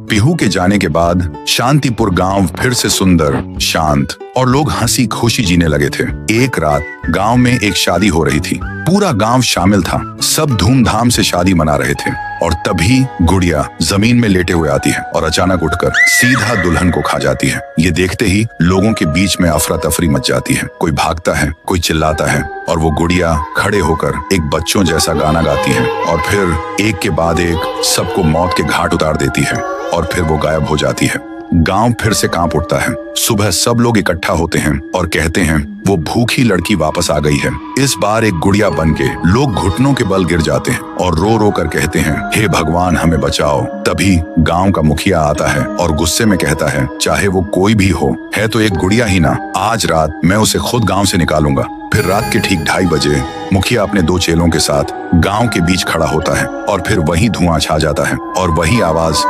पीहू के जाने के बाद शांतिपुर गांव फिर से सुंदर, शांत और लोग हंसी खुशी जीने लगे थे। एक रात गांव में एक शादी हो रही थी। पूरा गांव शामिल था। सब धूमधाम से शादी मना रहे थे और तभी गुड़िया जमीन में लेटे हुए आती है और अचानक उठकर सीधा दुल्हन को खा जाती है। ये देखते ही लोगों के बीच में अफरा तफरी मच जाती है। कोई भागता है, कोई चिल्लाता है और वो गुड़िया खड़े होकर एक बच्चों जैसा गाना गाती है और फिर एक के बाद एक सबको मौत के घाट उतार देती है और फिर वो गायब हो जाती है। गांव फिर से कांप उठता है। सुबह सब लोग इकट्ठा होते हैं और कहते हैं वो भूखी लड़की वापस आ गई है। इस बार एक गुड़िया बनके लोग घुटनों के बल गिर जाते हैं और रो रो कर कहते हैं, हे भगवान हमें बचाओ। तभी गांव का मुखिया आता है और गुस्से में कहता है, चाहे वो कोई भी हो, है तो एक गुड़िया ही ना, आज रात मैं उसे खुद गांव से निकालूंगा। फिर रात के ठीक 2:30 बजे मुखिया अपने 2 चेलों के साथ गांव के बीच खड़ा होता है और फिर वही धुआं छा जाता है और वही आवाज,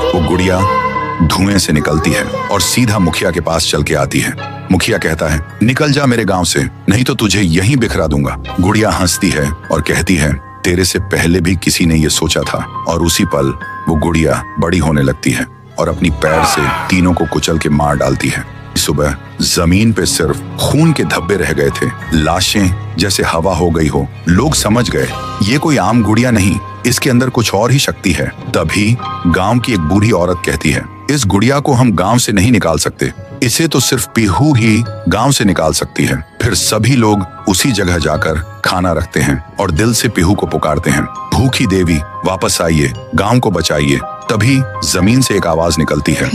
वो गुड़िया धुएं से निकलती है और सीधा मुखिया के पास चल के आती है। मुखिया कहता है, निकल जा मेरे गांव से, नहीं तो तुझे यहीं बिखरा दूंगा। गुड़िया हंसती है और कहती है, तेरे से पहले भी किसी ने ये सोचा था। और उसी पल वो गुड़िया बड़ी होने लगती है और अपनी पैर से तीनों को कुचल के मार डालती है। सुबह जमीन पे सिर्फ खून के धब्बे रह गए थे, लाशें जैसे हवा हो गई हो। लोग समझ गए ये कोई आम गुड़िया नहीं, इसके अंदर कुछ और ही शक्ति है। तभी गांव की एक बूढ़ी औरत कहती है, इस गुड़िया को हम गांव से नहीं निकाल सकते, इसे तो सिर्फ पीहू ही गांव से निकाल सकती है। फिर सभी लोग उसी जगह जाकर खाना रखते हैं और दिल से पीहू को पुकारते हैं, भूखी देवी वापस आइए, गांव को बचाइए। तभी जमीन से एक आवाज निकलती है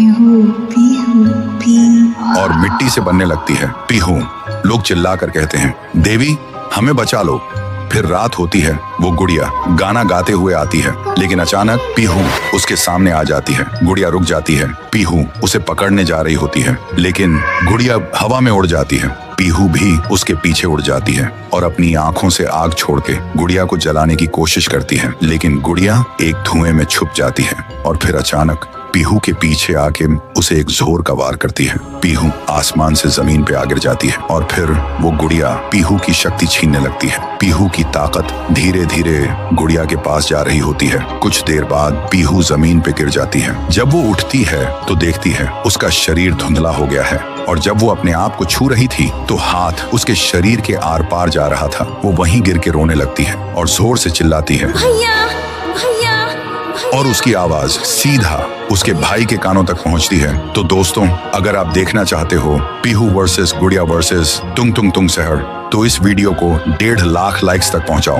और मिट्टी से बनने लगती है, पीहू। लोग चिल्लाकर कहते हैं, देवी हमें बचा लो। फिर रात होती है। वो गुड़िया गाना गाते हुए आती है, लेकिन अचानक पीहू उसके सामने आ जाती है। गुड़िया रुक जाती है। पीहू उसे पकड़ने जा रही होती है, लेकिन गुड़िया हवा में उड़ जाती है। पीहू भी उसके पीछे उड़ जाती है और अपनी आंखों से आग छोड़ के गुड़िया को जलाने की कोशिश करती है, लेकिन गुड़िया एक धुएं में छुप जाती है और फिर अचानक पीहू के पीछे आके उसे एक जोर का वार करती है। पीहू आसमान से जमीन पे आ गिर जाती है और फिर वो गुड़िया पीहू की शक्ति छीनने लगती है। पीहू की ताकत धीरे धीरे गुड़िया के पास जा रही होती है। कुछ देर बाद पीहू जमीन पे गिर जाती है। जब वो उठती है तो देखती है उसका शरीर धुंधला हो गया है और जब वो अपने आप को छू रही थी तो हाथ उसके शरीर के आर पार जा रहा था। वो वहीं गिर के रोने लगती है और जोर से चिल्लाती है, भैया भैया। और उसकी आवाज सीधा उसके भाई के कानों तक पहुंचती है। तो दोस्तों, अगर आप देखना चाहते हो पीहू वर्सेस गुड़िया वर्सेस तुंग तुंग तुंग सहर, तो इस वीडियो को 1.5 लाख लाइक्स तक पहुंचाओ।